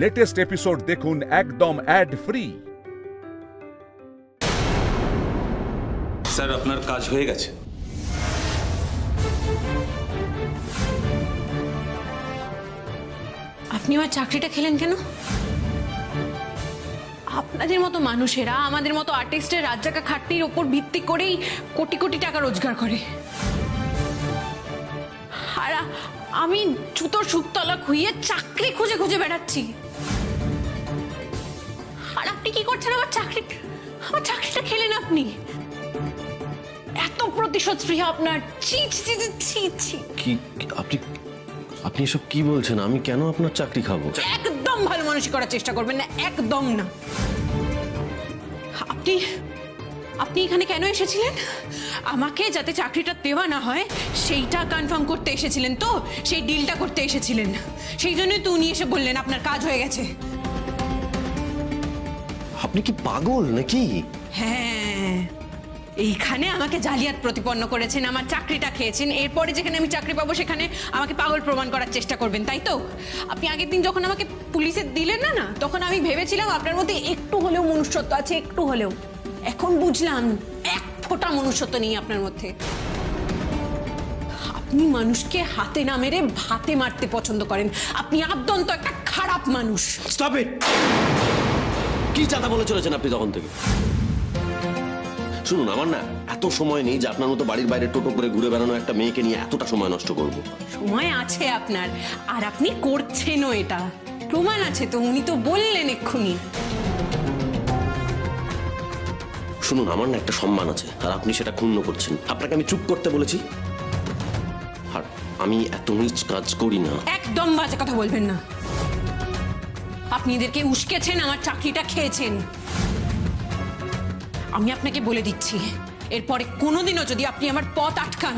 Latest episode দেখুন একদম add free. Sir, আপনার কাজ হয়ে গেছে। আপনি আমার চাকরিটা খেলেন কেন? আপনাদের মতো মানুষেরা আমাদের মতো আর্টিস্টের রাত জাগা খাটনির ওপর ভিত্তি করেই কোটি কোটি টাকা রোজগার করে, আর আমি জুতোর সুতলা খুইয়ে চাকরি খুঁজে খুঁজে বেড়াচ্ছি। আর আপনি কি করছেন? আমার চাকরিটা খেলেন আপনি। এত প্রতিশোধ স্পৃহা আপনার! ছি ছি ছি ছি ছি। কি আপনি এসব কি বলছেন? আমি কেন আপনার চাকরি খাবো? একদম ভালো মানুষই করার চেষ্টা করবেন না, একদম না। আপনি এখানে কেন এসেছিলেন? আমাকে যাতে চাকরিটা দেওয়া না হয় সেইটা কনফার্ম করতে এসেছিলেন তো? সেই ডিলটা করতে এসেছিলেন। সেই জন্যই তো উনি এসে বললেন আপনার কাজ হয়ে গেছে। আপনি কি পাগল নাকি? হ্যাঁ, এইখানে আমাকে জালিয়াত প্রতিপন্ন করেছেন, আমার চাকরিটা খেয়েছেন। এরপরে যেখানে আমি চাকরি পাবো সেখানে আমাকে পাগল প্রমাণ করার চেষ্টা করবেন, তাই তো? আপনি আগের দিন যখন আমাকে পুলিশে দিলেন না, তখন আমি ভেবেছিলাম আপনার মধ্যে একটু হলেও মনুষ্যত্ব আছে, একটু হলেও। এখন বুঝলাম এক ফোঁটা মনুষ্যত্ব নেই আপনার মধ্যে। আপনি মানুষকে হাতে না মেরে ভাতে মারতে পছন্দ করেন। আপনি আদ্যন্ত একটা খারাপ মানুষ। Stop it! কি চাঁদা বলে চলেছেন আপনি তখন থেকে? শুনুন, আমার না এত সময় নেই যে আপনার মতো বাড়ির বাইরে টোটো করে ঘুরে বেড়ানো একটা মেয়েকে নিয়ে এতটা সময় নষ্ট করব। সময় আছে আপনার, আর আপনি করছেনও এটা। প্রমাণ আছে তো, উনি তো বললেন এক্ষুনি। শুনুন, আমার না একটা সম্মান আছে, আর আপনি সেটা ক্ষুণ্ণ করছেন। আপনাকে আমি চুপ করতে বলেছি, আর আমি এত নিচ কাজ করি না। একদম বাজে কথা বলবেন না। আপনি এদেরকে উস্কেছেন, আমার চাকরিটা খেয়েছেন। আমি আপনাকে বলে দিচ্ছি, এরপরে কোনোদিনও যদি আপনি আমার পথ আটকান,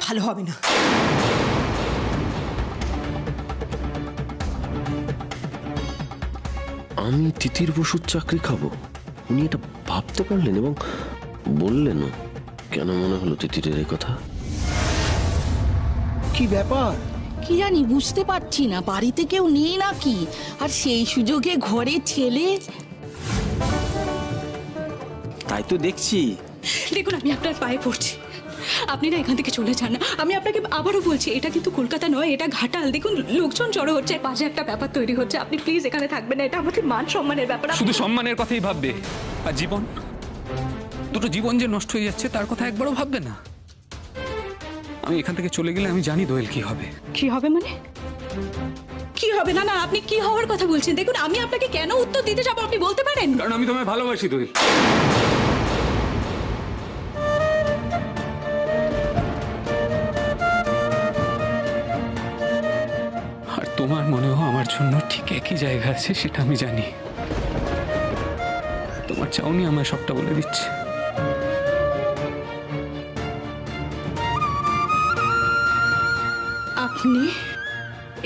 ভালো হবে না। আমি তিতির বসুর চাকরি খাবো? উনি এটা ভাবতে পারলেন এবং বললেনও? কেন মনে হলো তিতিরের এই কথা? কি ব্যাপার? কি জানি, বুঝতে পারছি না। বাড়িতে কেউ নেই নাকি? আর সেই সুযোগে ঘরে ছেলে। তাই তো দেখছি। দেখুন, আমি আপনার পায়ে পড়ছি, আপনি না এখান থেকে চলে যান না। আমি আপনাকে আবারও বলছি, এটা কিন্তু কলকাতা নয়, এটা ঘাটাল। দেখুন, লোকজন জড়ো হচ্ছে, বাজে একটা ব্যাপার তৈরি হচ্ছে। আপনি প্লিজ এখানে থাকবেন না, এটা আমাদের মান সম্মানের ব্যাপার। শুধু সম্মানের কথাই ভাববে, আর জীবন, দুটো জীবন যে নষ্ট হয়ে যাচ্ছে তার কথা একবারও ভাববে না। আমি এখান থেকে চলে গেলে আমি জানি দোয়েল কি হবে। কি হবে মানে? কি হবে? না না, আপনি কি হওয়ার কথা বলছেন? দেখুন, আমি আপনাকে কেন উত্তর দিতে যাবো আপনি বলতে পারেন? কারণ আমি তোমায় ভালোবাসি দোয়েল। আর তোমার মনেও আমার জন্য ঠিক একই জায়গা আছে, সেটা আমি জানি। তোমার চাউনি আমায় সবটা বলে দিচ্ছে। আপনি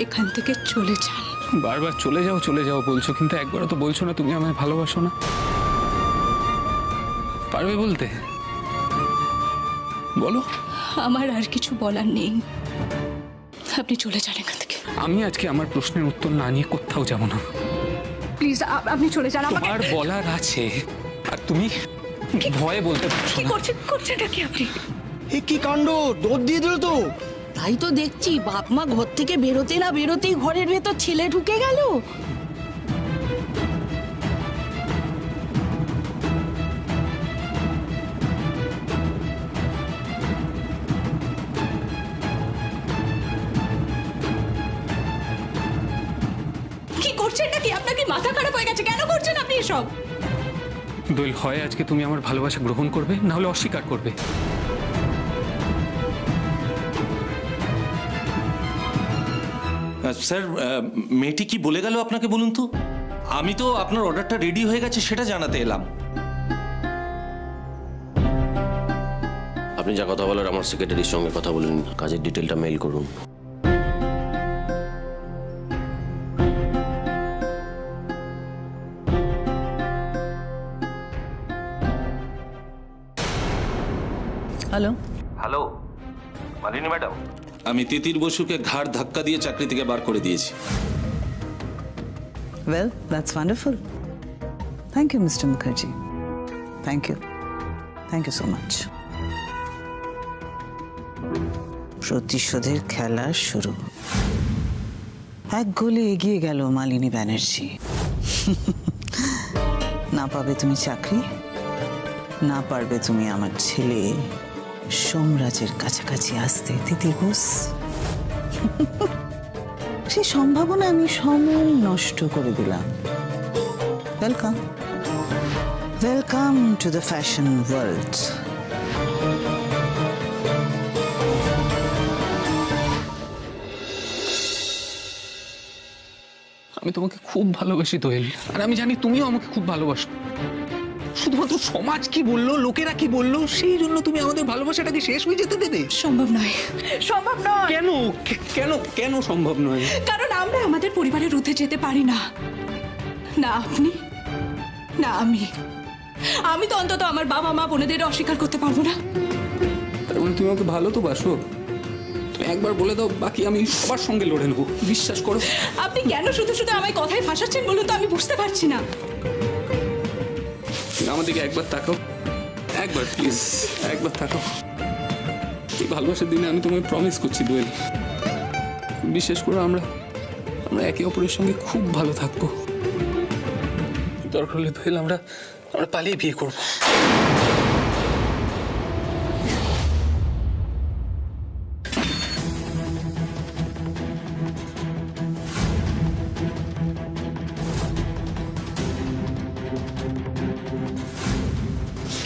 এখান থেকে চলে যান। বারবার চলে যাও বলছো, কিন্তু একবারও তো বলছো না তুমি আমায় ভালোবাসো না। পারবে বলতে? বলো। আমার আর কিছু বলার নেই, আপনি চলে যান এখান থেকে। আমি আজকে আমার প্রশ্নের উত্তর না নিয়ে কোথাও যাব না। প্লিজ আপনি চলে যান। আমার বলার আছে, আর তুমি ভয়ে বলতে পারছো কি না। করছেনটা কি আপনি? এ কি কাণ্ড! দৌড় দিয়ে দিল তো। তাই তো দেখছি, বাপ মা ঘর থেকে বেরোতে না বেরোতেই ঘরের ভেতর ছেলে ঢুকে গেল। কি করছেনটা কি? আপনার কি মাথা খারাপ হয়ে গেছে? কেন করছেন আপনি এসব? দোয়েল, হয় আজকে তুমি আমার ভালোবাসা গ্রহণ করবে, না হলে অস্বীকার করবে। স্যার, মেয়েটি কি বলে গেল আপনাকে বলুন তো? আমি তো আপনার অর্ডারটা রেডি হয়ে গেছে সেটা জানাতে এলাম। আপনি যা কথা বলার আমার সেক্রেটারির সঙ্গে কথা বলুন, কাজের ডিটেলটা মেইল করুন। হ্যালো হ্যালো, মালিনী ম্যাডাম, আমি তিতির বসুকে ঘাড় ধাক্কা দিয়ে চাকরি থেকে বার করে দিয়েছি। Well, that's wonderful. Thank you, Mr. Mukherjee. Thank you. Thank you so much. প্রতিশোধের খেলা শুরু। এক গোলে এগিয়ে গেল মালিনী ব্যানার্জি। না পাবে তুমি চাকরি, না পারবে তুমি আমার ছেলে সোমরাজের কাছাকাছি আসতে তিতির বোস। সেই সম্ভাবনা আমি সময় নষ্ট করে দিলাম। Welcome, welcome to the fashion world. আমি তোমাকে খুব ভালোবাসি দোয়েল, আর আমি জানি তুমিও আমাকে খুব ভালোবাসো। শুধুমাত্র সমাজ কি বললো, লোকেরা কি বললো, সেই জন্য তুমি আমাদের ভালোবাসাটাকে শেষ হয়ে যেতে দেবে? সম্ভব নয়, সম্ভব নয়। কেন কেন কেন সম্ভব নয়? কারণ আমরা আমাদের পরিবারের ঊর্ধ্বে যেতে পারি না। না আপনি, না আমি। আমি তো অন্তত আমার বাবা মা বোনেদের অস্বীকার করতে পারবো না। তার মানে তুমি আমাকে ভালো তো বাসো? তুমি একবার বলে দাও, বাকি আমি সবার সঙ্গে লড়ে নেবো, বিশ্বাস করো। আপনি কেন শুধু শুধু আমায় কথায় ফাঁসাচ্ছেন বলুন তো? আমি বুঝতে পারছি না। আমার দিকে একবার তাকাও, একবার প্লিজ, একবার তাকাও। এই ভালোবাসার দিনে আমি তোমায় প্রমিস করছি দোয়েল, বিশেষ করে আমরা একে অপরের সঙ্গে খুব ভালো থাকবো। দরকার হলে দোয়েল আমরা পালিয়ে বিয়ে করবো।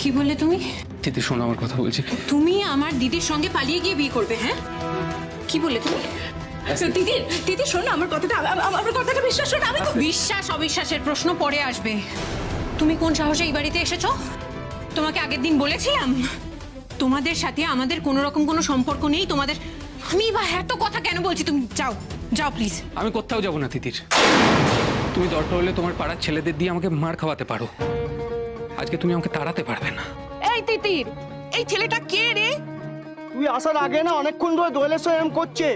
কি বললে তুমি? দিদি শোনো, আমার কথা বলছি। তুমি আমার দিদির সঙ্গে পালিয়ে গিয়ে বিয়ে করবে? হ্যাঁ, কি বললে তুমি? দিদি, দিদি শোনো আমার কথাটা, আমার কথাটা বিশ্বাস করো। আমি তো বিশ্বাস অবিশ্বাসের প্রশ্ন পরে আসবে। তুমি কোন সাহসে এই বাড়িতে এসেছো? তোমাকে আগের দিন বলেছিলাম তোমাদের সাথে আমাদের কোনো রকম কোনো সম্পর্ক নেই। তোমাদের আমি বা এত কথা কেন বলছি? তুমি যাও, যাও প্লিজ। আমি কোথাও যাবো না তিতির। তুমি দরকার হলে তোমার পাড়ার ছেলেদের দিয়ে আমাকে মার খাওয়াতে পারো, আজকে তুমি আমাকে তাড়াতে পারবে না। এই তিতির, এই ছেলেটা কে রে? তুই আসার আগে না অনেকক্ষণ ধরে দোয়েলের সঙ্গে এরম করছে।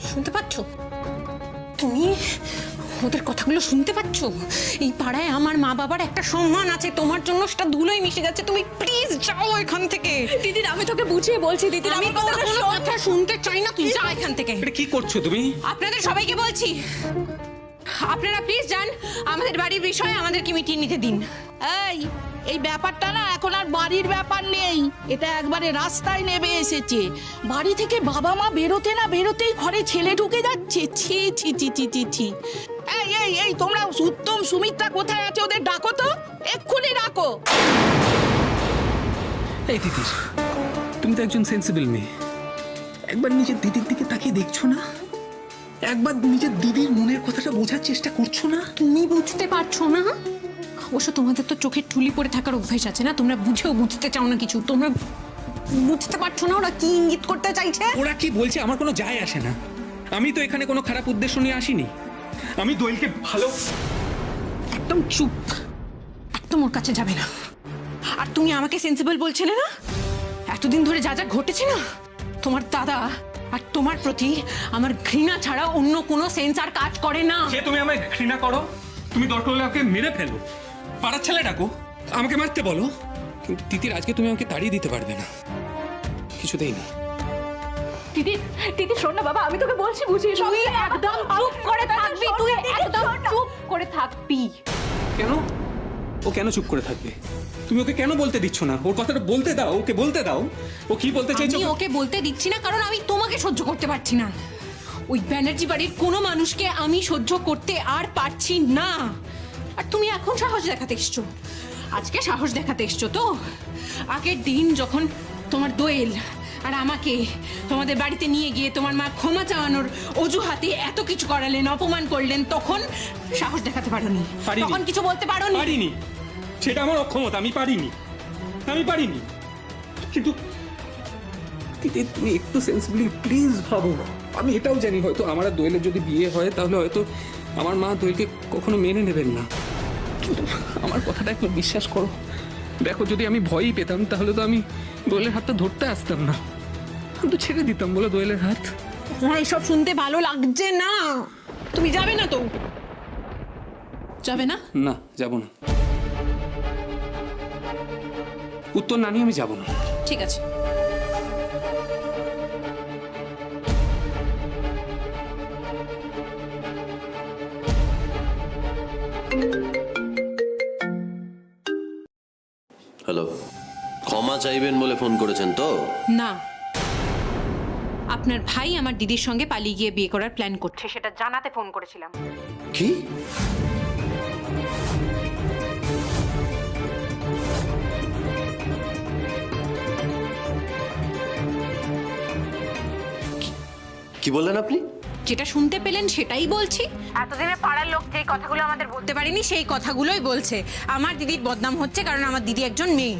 শুনতে পাচ্ছ? তুমি ওদের কথাগুলো শুনতে পাচ্ছ? এই পাড়ায় আমার মা বাবার একটা সম্মান আছে, তোমার জন্য সেটা ধুলোয় মিশে যাচ্ছে। তুমি প্লিজ যাও এখান থেকে। দিদি, আমি তোকে বুঝিয়ে বলছি দিদি, আমি কোনো কথা শুনতে চাই না, তুই যা এখান থেকে। এটা কি করছো তুমি? আপনাদের সবাইকে বলছি, আপনারা প্লিজ যান। আমাদের বাড়ির বিষয়ে আমাদেরকে মিটিয়ে নিতে দিন। এই ব্যাপারটা না এখন আর বাড়ির ব্যাপার নেই, এটা একবারে রাস্তায় নেমে এসেছে। বাড়ি থেকে বাবা মা বেরোতে না বেরোতেই ঘরে ছেলে ঢুকে যাচ্ছে। ছি ছি ছি ছি ছি ছি। এই তোমরা উত্তম সুমিত্রা কোথায় আছে? ওদের ডাকো তো, এক্ষুনি ডাকো। এই তিতির, তুমি তো একজন সেন্সিবল মেয়ে, একবার নিজের দিদির দিকে তাকিয়ে দেখছো না? একবার নিজের দিদির মনের কথাটা বোঝার চেষ্টা করছো না? তুমি বুঝতে পারছো না? অবশ্য তোমাদের তো চোখের ঠুলি পড়ে থাকার অভ্যাস আছে না, তোমরা বুঝেও বুঝতে চাও না কিছু। তোমরা বুঝতে পারছো না ওরা কি ইঙ্গিত করতে চাইছে? ওরা কি বলছে আমার কোনো যায় আসে না। আমি তো এখানে কোনো খারাপ উদ্দেশ্য নিয়ে আসিনি। আমি দোয়েলকে ভালো। একদম চুপ, একদম ওর কাছে যাবে না। আর তুমি আমাকে সেন্সিবল বলছিলে না? এতদিন ধরে যা যা ঘটেছে না, তোমার দাদা আর তোমার প্রতি আমার ঘৃণা ছাড়া অন্য কোনো সেন্স আর কাজ করে না। সে তুমি আমায় ঘৃণা করো, তুমি দরকার হলে আমাকে মেরে ফেলো, পাড়ার ছেলে ডাকো, আমাকে মারতে বলো, কিন্তু তিতির আজকে তুমি আমাকে তাড়িয়ে দিতে পারবে না, কিছুতেই না। দিদি, দিদি শোন না বাবা, আমি তোকে বলছি বুঝিয়ে। তুই একদম চুপ করে থাকবি, তুই একদম চুপ করে থাকবি। কেন? ও কেন চুপ করে থাকবে? তুমি ওকে কেন বলতে দিচ্ছ না? ওর কথাটা বলতে দাও, ওকে বলতে দাও। ও কি বলতে চাইছে? আমি ওকে বলতে দিচ্ছি না কারণ আমি তোমাকে সহ্য করতে পারছি না। ওই ব্যানার্জি বাড়ির কোনো মানুষকে আমি সহ্য করতে আর পারছি না। আর তুমি এখন সাহস দেখাতে এসছো, আজকে সাহস দেখাতে এসছো তো? আগের দিন যখন তোমার দোয়েল আর আমাকে তোমাদের বাড়িতে নিয়ে গিয়ে তোমার মা ক্ষমা চাওয়ানোর অজুহাতে এত কিছু করালেন, অপমান করলেন, তখন সাহস দেখাতে পারোনি, তখন কিছু বলতে পারোনি। পারিনি, সেটা আমার অক্ষমতা, আমি পারিনি। কিন্তু তুমি একটু সেন্সিবলি প্লিজ ভাবো। আমি এটাও জানি হয়তো আমার আর দোয়েলের যদি বিয়ে হয় তাহলে হয়তো আমার মা দোয়েলকে কখনো মেনে নেবেন না, কিন্তু আমার কথাটা একটু বিশ্বাস করো। দেখো, যদি আমি ভয়ই পেতাম তাহলে তো আমি দোয়েলের হাতটা ধরতে আসতাম না, আমি তো ছেড়ে দিতাম বলে দোয়েলের হাত। আমার এসব শুনতে ভালো লাগছে না। তুমি যাবে না তো? যাবে না? না, যাব না। উত্তর না নিয়ে আমি যাব না। ঠিক আছে। হ্যালো, ক্ষমা চাইবেন বলে ফোন করেছেন তো? না, আপনার ভাই আমার দিদির সঙ্গে পালিয়ে গিয়ে বিয়ে করার প্ল্যান করছে, সেটা জানাতে ফোন করেছিলাম। কি? কি বললেন আপনি? যেটা শুনতে পেলেন সেটাই বলছি। এতদিনে পাড়ার লোক যে কথাগুলো আমাদের বলতে পারেনি সেই কথাগুলোই বলছে। আমার দিদির বদনাম হচ্ছে কারণ আমার দিদি একজন মেয়ে।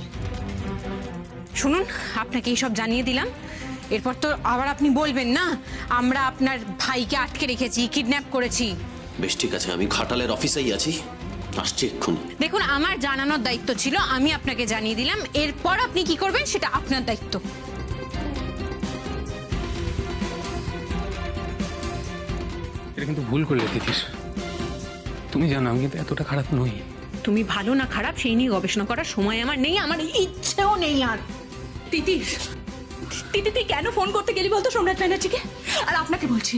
শুনুন, আপনাকে এইসব জানিয়ে দিলাম, এরপর তো আবার আপনি বলবেন না আমরা আপনার ভাইকে আটকে রেখেছি, কিডন্যাপ করেছি। বেশ, ঠিক আছে, আমি ঘাটালের অফিসেই আছি, আসছি এক্ষুনি। দেখুন, আমার জানানোর দায়িত্ব ছিল, আমি আপনাকে জানিয়ে দিলাম, এরপর আপনি কি করবেন সেটা আপনার দায়িত্ব। এটা কিন্তু ভুল করলে তিতির। তুমি জানো আমি কিন্তু এতটা খারাপ নই। তুমি ভালো না খারাপ সেই নিয়ে গবেষণা করার সময় আমার নেই, আমার ইচ্ছেও নেই আর। তিতির, তিতির তুই কেন ফোন করতে গেলি বলতো সম্রাট ব্যানার্জিকে? আর আপনাকে বলছি,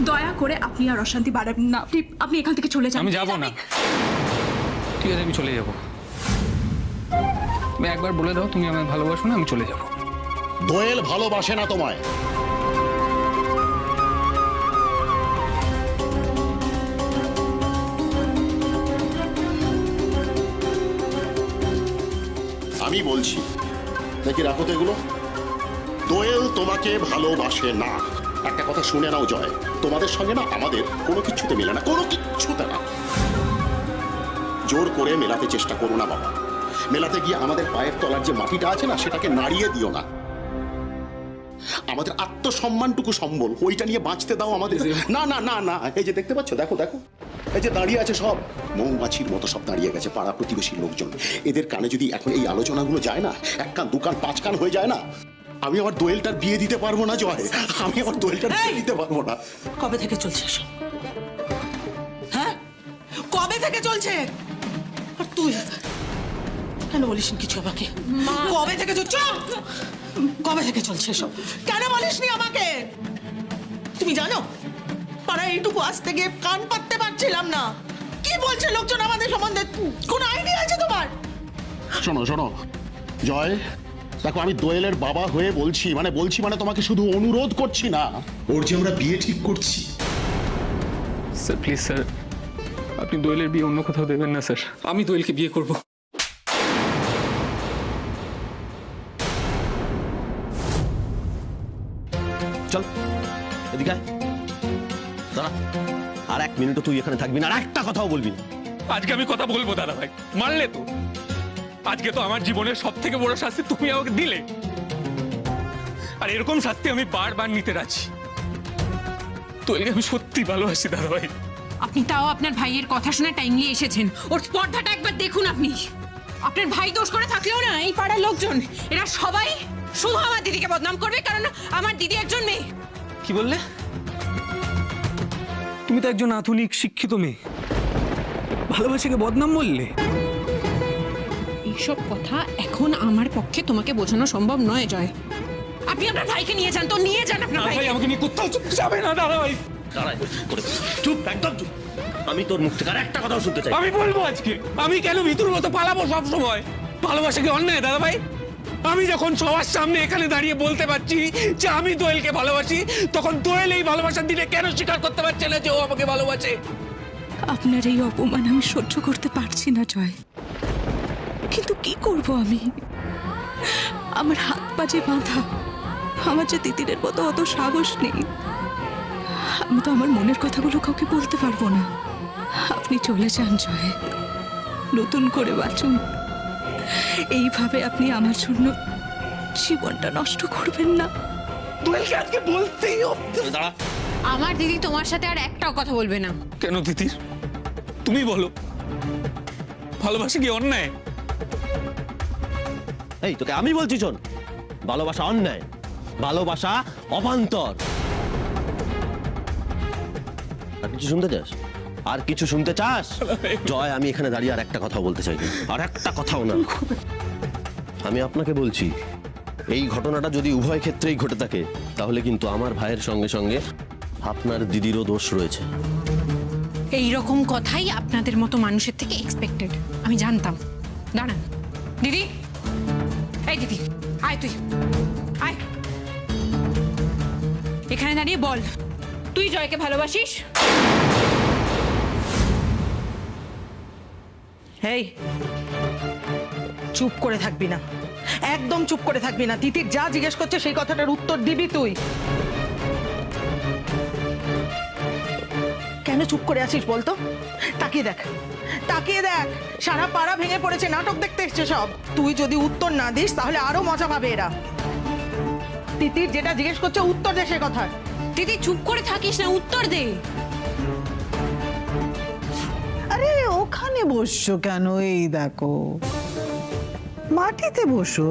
দয়া করে আপনি আর অশান্তি বাড়াবেন না। আপনি এখান থেকে চলে যান। আমি যাব না। ঠিক আছে, আমি চলে যাব। তুমি একবার বলে দাও তুমি আমায় ভালোবাসো না, আমি চলে যাব। দোয়েল ভালোবাসে না তোমায়। আমি বলছি, নাকি রাখো তো এগুলো। দোয়েল তোমাকে ভালোবাসে না। একটা কথা শুনে নাও জয়, তোমাদের সঙ্গে না আমাদের কোনো কিছুতে মেলে না, কোনো কিচ্ছুতে না। জোর করে মেলাতে চেষ্টা করো না বাবা। মেলাতে গিয়ে আমাদের পায়ের তলার যে মাটিটা আছে না সেটাকে নাড়িয়ে দিও না। আমাদের আত্মসম্মানটুকু সম্বল, ওইটা নিয়ে বাঁচতে দাও আমাদের। না না না না, এই যে দেখতে পাচ্ছ, দেখো দেখো, এই যে দাঁড়িয়ে আছে সব মৌমাছির মতো সব দাঁড়িয়ে গেছে পাড়া প্রতিবেশী লোকজন। এদের কানে যদি এখন এই আলোচনাগুলো যায় না, এক কান দু কান পাঁচ কান হয়ে যায় না, আমি আমার দোয়েলটার বিয়ে দিতে পারবো না জয়, আমি আমার দোয়েলটার বিয়ে দিতে পারবো না। কবে থেকে চলছে এসব? হ্যাঁ, কবে থেকে চলছে? আর তুই কেন বলিস কিছু আমাকে? কবে থেকে চলছে? কবে থেকে চলছে এসব? কেন বলিসনি আমাকে? তুমি জানো পাড়া এইটুকু আসতে গিয়ে কান পাততে পারছিলাম না। কি বলছে লোকজন আমাদের সম্বন্ধে? কোন আইডিয়া আছে তোমার? শোনো শোনো জয়, দেখো আমি দোয়েলের বাবা হয়ে বলছি মানে তোমাকে শুধু অনুরোধ করছি না, ওর যে আমরা বিয়ে ঠিক করছি। স্যার প্লিজ স্যার, আপনি দোয়েলের বিয়ে অন্য কোথাও দেবেন না স্যার। আমি দোয়েলকে বিয়ে করব। চল এদিকে আয়। দাঁড়া, আর এক মিনিটও তুই এখানে থাকবি না, আর একটা কথাও বলবি না। আজকে আমি কথা বলবো দাদা ভাই, মানলে তো? আজকে তো আমার জীবনের সব থেকে বড় শাস্তি তুমি আমাকে দিলে, আর এরকম শাস্তি আমি বারবার নিতে রাজি। দোয়েলকে আমি সত্যি ভালোবাসি দাদা ভাই। আপনি তাও আপনার ভাইয়ের কথা শুনে টাইমলি এসেছেন। ওর স্পর্ধাটা একবার দেখুন আপনি। আপনার ভাই দোষ করে থাকলেও না, এই পাড়ার লোকজন এরা সবাই শুধু আমার দিদিকে বদনাম করবে, কারণ আমার দিদি একজন মেয়ে। কি বললে? তুমি তো একজন আধুনিক শিক্ষিত মেয়ে, ভালোবাসাকে বদনাম বললে? এইসব কথা এখন আমার পক্ষে তোমাকে বোঝানো সম্ভব নয় জয়। আপনি আপনার ভাইকে নিয়ে যান তো, নিয়ে যান আপনার ভাই। ভাইকে। আমাকে নিয়ে কোথাও যাবে না দাদা ভাই। দাঁড়াই করে চুপ, একদম চুপ। আমি তোর মুখ থেকে আর একটা কথাও শুনতে চাই। আমি বলবো আজকে, আমি কেন ভিতর মতো পালাবো সব সময়? ভালোবাসা কি অন্যায় দাদা ভাই? আমি যখন সবার সামনে এখানে দাঁড়িয়ে বলতে পারছি যে আমি দোয়েলকে ভালোবাসি, তখন দোয়েল এই ভালোবাসার দিনে কেন স্বীকার করতে পারছে না যে ও আমাকে ভালোবাসে? আপনার এই অপমান আমি সহ্য করতে পারছি না জয়, কিন্তু কি করব আমি? আমার হাত পাজে বাঁধা। আমার যে তিতিরের মতো অত সাহস নেই। আমি তো আমার মনের কথাগুলো কাউকে বলতে পারবো না। আপনি চলে যান জয়, নতুন করে বাঁচুন। এইভাবে আপনি আমার জন্য জীবনটা নষ্ট করবেন না। দোয়েলকে আজকে বলতেই হবে। দাঁড়া, আমার দিদি তোমার সাথে আর একটাও কথা বলবে না। কেন তিতির? তুমি বলো, ভালোবাসা কি অন্যায়? এই তোকে আমি বলছি, শোন, ভালোবাসা অন্যায়, ভালোবাসা অবান্তর। আর কিছু শুনতে চাস? আর কিছু শুনতে চাস? জয়, আমি এখানে দাঁড়িয়ে আর একটা কথা বলতে চাই না, আর একটা কথাও না। আমি আপনাকে বলছি, এই ঘটনাটা যদি উভয় ক্ষেত্রেই ঘটে থাকে তাহলে কিন্তু আমার ভাইয়ের সঙ্গে সঙ্গে আপনার দিদিরও দোষ রয়েছে। এই রকম কথাই আপনাদের মতো মানুষের থেকে এক্সপেক্টেড, আমি জানতাম। দাঁড়ান দিদি, এই দিদি আয়, তুই আয় এখানে দাঁড়িয়ে বল, তুই জয়কে ভালোবাসিস? এই চুপ করে থাকবি না, একদম চুপ করে থাকবি না। তিতির যা জিজ্ঞেস করছে সেই কথাটার উত্তর দিবি তুই। কেন চুপ করে আছিস বলতো? তাকিয়ে দেখ, তাকিয়ে দেখ, সারা পাড়া ভেঙে পড়েছে, নাটক দেখতে এসছে সব। তুই যদি উত্তর না দিস তাহলে আরো মজা পাবে এরা। তিতির যেটা জিজ্ঞেস করছে উত্তর দে সে কথা। দিদি চুপ করে থাকিস না, উত্তর দে। আরে ওখানে বসছো কেন? এই দেখো মাটিতে বসো।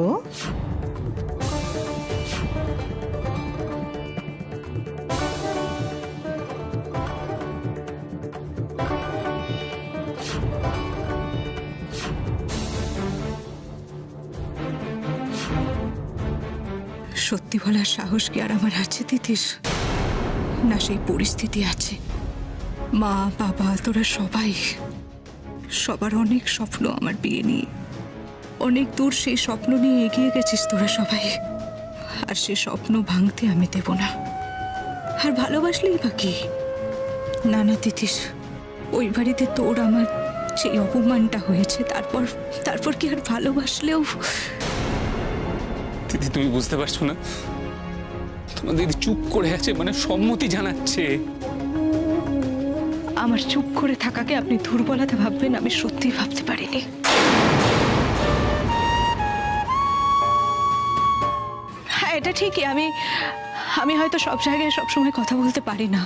সত্যি বলার সাহস কি আর আমার আছে তিতির? না সেই পরিস্থিতি আছে? মা বাবা তোরা সবাই, সবার অনেক স্বপ্ন আমার বিয়ে নিয়ে, অনেক দূর সেই স্বপ্ন নিয়ে এগিয়ে গেছিস তোরা সবাই, আর সে স্বপ্ন ভাঙতে আমি দেব না। আর ভালোবাসলেই বা কি? না না তিতির, ওই বাড়িতে তোর আমার যে অপমানটা হয়েছে, তারপর কি আর ভালোবাসলেও? দিদি তুমি বুঝতে পারছো না, তোমার দিদি চুপ করে আছে মানে সম্মতি জানাচ্ছে। আমার চুপ করে থাকাকে আপনি দুর্বলতা ভাববেন, আমি সত্যি ভাবতে পারিনি। হ্যাঁ এটা ঠিকই, আমি হয়তো সব জায়গায় সবসময় কথা বলতে পারি না,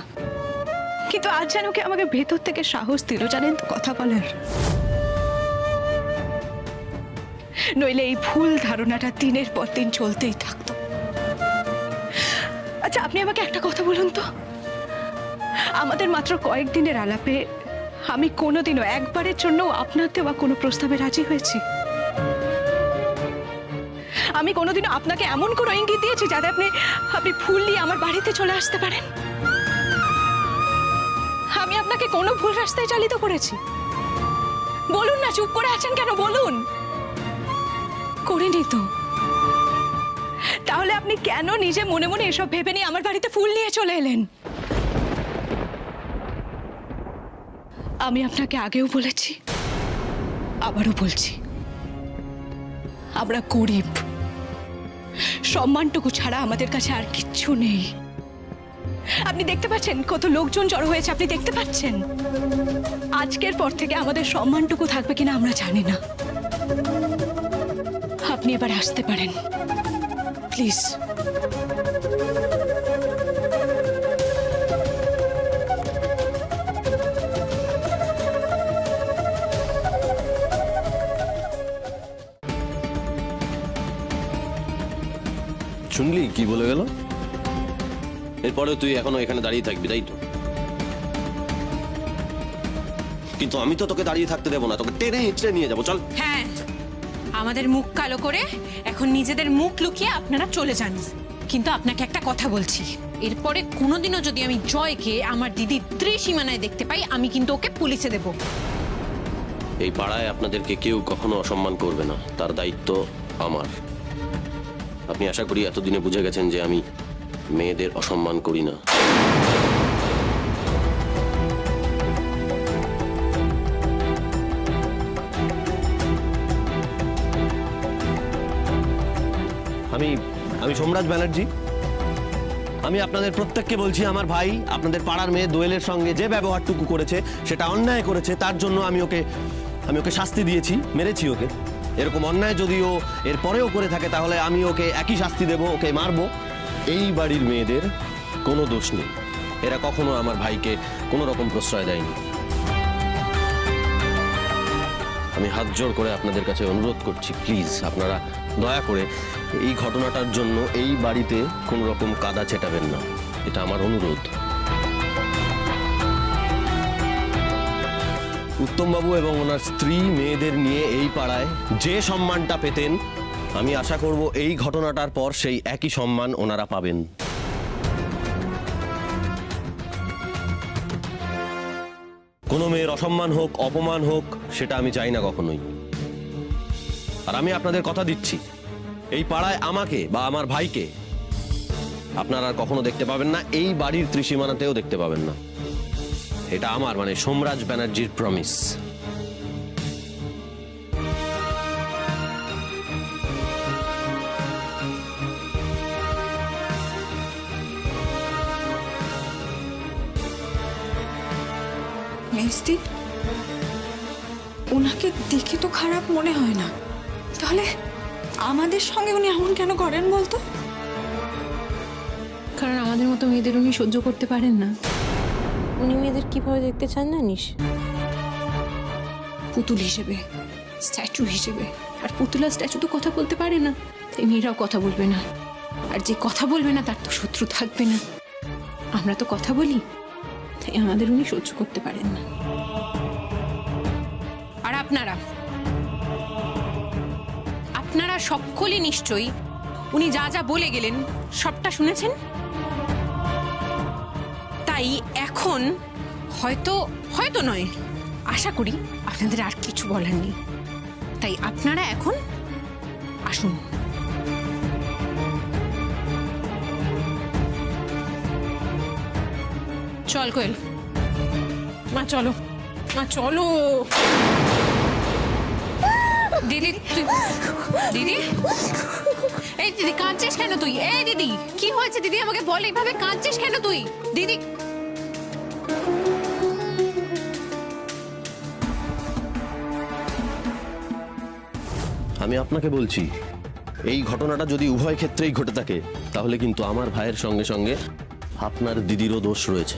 কিন্তু আজ যেন কি আমাকে ভেতর থেকে সাহস দিল জানেন তো কথা বলার। নইলে এই ভুল ধারণাটা দিনের পর দিন চলতেই থাকতো। আচ্ছা আপনি আমাকে একটা কথা বলুন তো, আমাদের মাত্র কয়েকদিনের আলাপে আমি কোনোদিনও একবারের জন্য আপনার দেওয়া কোনো প্রস্তাবে রাজি হয়েছি? আমি কোনোদিনও আপনাকে এমন কোনো ইঙ্গিত দিয়েছি যাতে আপনি ফুল নিয়ে আমার বাড়িতে চলে আসতে পারেন? আমি আপনাকে কোনো ভুল রাস্তায় চালিত করেছি? বলুন না, চুপ করে আছেন কেন বলুন। করিনি তো? তাহলে আপনি কেন নিজে মনে মনে এসব ভেবে নিয়ে আমার বাড়িতে ফুল নিয়ে চলে এলেন? আমি আপনাকে আগেও বলেছি, আবারও বলছি, আমরা গরিব, সম্মানটুকু ছাড়া আমাদের কাছে আর কিচ্ছু নেই। আপনি দেখতে পাচ্ছেন কত লোকজন জড়ো হয়েছে, আপনি দেখতে পাচ্ছেন। আজকের পর থেকে আমাদের সম্মানটুকু থাকবে কিনা আমরা জানি না। আপনি এবার আসতে পারেন প্লিজ। শুনলি কি বলে গেল? এরপরে তুই এখনো এখানে দাঁড়িয়ে থাকবি তাই তো? কিন্তু আমি তো তোকে দাঁড়িয়ে থাকতে দেবো না, তোকে টেনে হিঁচড়ে নিয়ে যাবো। চল। হ্যাঁ, আমাদের মুখ কালো করে এখন নিজেদের মুখ লুকিয়ে আপনারা চলে যান। কিন্তু আপনাকে একটা কথা বলছি, এরপরে কোনোদিনও যদি আমি জয়কে আমার দিদির ত্রিসীমানায় দেখতে পাই, আমি কিন্তু ওকে পুলিশে দেব। এই পাড়ায় আপনাদেরকে কেউ কখনো অসম্মান করবে না, তার দায়িত্ব আমার। আপনি আশা করি এতদিনে বুঝে গেছেন যে আমি মেয়েদের অসম্মান করি না। আমি সোমরাজ ব্যানার্জি। আমি আপনাদের প্রত্যেককে বলছি, আমার ভাই আপনাদের পাড়ার মেয়ে দোয়েলের সঙ্গে যে ব্যবহারটুকু করেছে সেটা অন্যায় করেছে। তার জন্য আমি ওকে শাস্তি দিয়েছি, মেরেছি ওকে। এরকম অন্যায় যদি ও এর পরেও করে থাকে তাহলে আমি ওকে একই শাস্তি দেব, ওকে মারবো। এই বাড়ির মেয়েদের কোনো দোষ নেই, এরা কখনো আমার ভাইকে কোনো রকম প্রশ্রয় দেয়নি। আমি হাত জোড় করে আপনাদের কাছে অনুরোধ করছি, প্লিজ আপনারা দয়া করে এই ঘটনাটার জন্য এই বাড়িতে কোনো রকম কাদা ছেটাবেন না, এটা আমার অনুরোধ। উত্তমবাবু এবং ওনার স্ত্রী মেয়েদের নিয়ে এই পাড়ায় যে সম্মানটা পেতেন, আমি আশা করব এই ঘটনাটার পর সেই একই সম্মান ওনারা পাবেন। কোনো মেয়ের অসম্মান হোক, অপমান হোক, সেটা আমি চাই না কখনোই। আর আমি আপনাদের কথা দিচ্ছি, এই পাড়ায় আমাকে বা আমার ভাইকে আপনারা আর কখনো দেখতে পাবেন না, এই বাড়ির ত্রিসীমানাতেও দেখতে পাবেন না। এটা আমার মানে সোমরাজ ব্যানার্জির প্রমিস। মেজদি, ওনাকে দেখে তো খারাপ মনে হয় না, তাহলে আমাদের সঙ্গে উনি এমন কেন করেন বলতো? কারণ আমাদের মতো মেয়েদের উনি সহ্য করতে পারেন না। উনি মেয়েদের কিভাবে দেখতে চান জানিস? পুতুল হিসেবে, স্ট্যাচু হিসেবে। আর পুতুলা স্ট্যাচু তো কথা বলতে পারে না, তাই মেয়েরাও কথা বলবে না। আর যে কথা বলবে না তার তো শত্রু থাকবে না। আমরা তো কথা বলি, তাই আমাদের উনি সহ্য করতে পারেন না। আর আপনারা সকলে নিশ্চয়ই উনি যা যা বলে গেলেন সবটা শুনেছেন। তাই এখন হয়তো নয়, আশা করি আপনাদের আর কিছু বলার নেই। তাই আপনারা এখন আসুন। চল কোয়েল, মা চলো, মা চলো। দিদি, দিদি, এই দিদি কাঁদছিস কেন তুই? এই দিদি, কি হয়েছে দিদি? আমাকে বল, এইভাবে কাঁদছিস কেন তুই? দিদি, আমি আপনাকে বলছি, এই ঘটনাটা যদি উভয় ক্ষেত্রেই ঘটে থাকে, তাহলে কিন্তু আমার ভাইয়ের সঙ্গে সঙ্গে আপনার দিদিরও দোষ রয়েছে।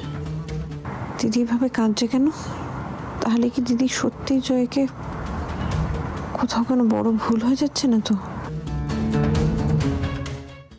দিদি ভাবে কাঁদছে কেন? তাহলে কি দিদি সত্যি জয়কে কোথাও কোনো বড় ভুল হয়ে যাচ্ছে না তো?